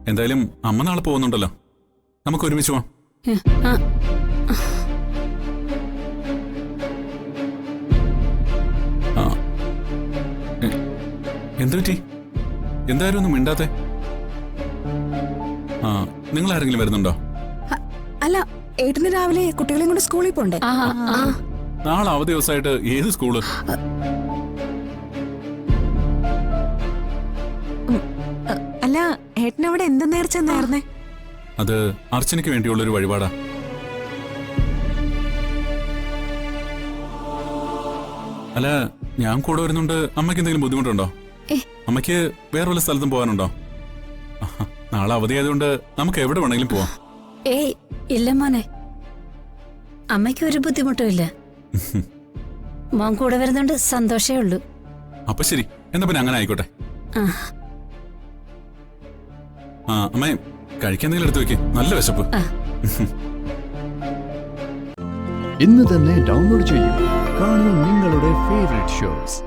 എന്തായാലും അമ്മ നാളെ പോകുന്നുണ്ടല്ലോ, നമുക്ക് ഒരുമിച്ച് പോവാം. എന്തു പറ്റി? എന്തായാലും ഒന്നും മിണ്ടാത്തെ? നിങ്ങൾ ആരെങ്കിലും വരുന്നുണ്ടോ? അല്ല, ഏട്ടന് രാവിലെ കുട്ടികളെയും കൊണ്ട് സ്കൂളിൽ പോണ്ടേ? നാളെ അവധി ദിവസമായിട്ട് ഏത് സ്കൂള്? അല്ല, ഏട്ടനവിടെ എന്ത് നേർച്ചെന്നായിരുന്നേ? അത് അർച്ചനയ്ക്ക് വേണ്ടിയുള്ളൊരു വഴിപാടാ. അല്ല, ഞാൻ കൂടെ വരുന്നുണ്ട്. അമ്മയ്ക്ക് എന്തെങ്കിലും ബുദ്ധിമുട്ടുണ്ടോ? അമ്മയ്ക്ക് വേറെ വല്ല സ്ഥലത്തും പോകാനുണ്ടോ? നാളെ അവധിയായതുകൊണ്ട് നമുക്ക് എവിടെ വേണമെങ്കിലും പോവാം. ഏയ് ഇല്ല മോനെ, അമ്മയ്ക്ക് ഒരു ബുദ്ധിമുട്ടും ഇല്ല. മോൻ കൂടെ വരുന്നുണ്ട്, സന്തോഷേ ഉള്ളൂ. അപ്പൊ ശരി, എന്നാ പിന്നെ അങ്ങനെ ആയിക്കോട്ടെ. അമ്മേ, കഴിക്കാൻ എന്തെങ്കിലും എടുത്തു വെക്ക്, നല്ല വിശപ്പ്. ഇന്ന് തന്നെ ഡൗൺലോഡ് ചെയ്യൂ, കാണൂ നിങ്ങളുടെ ഫേവറേറ്റ് ഷോസ്.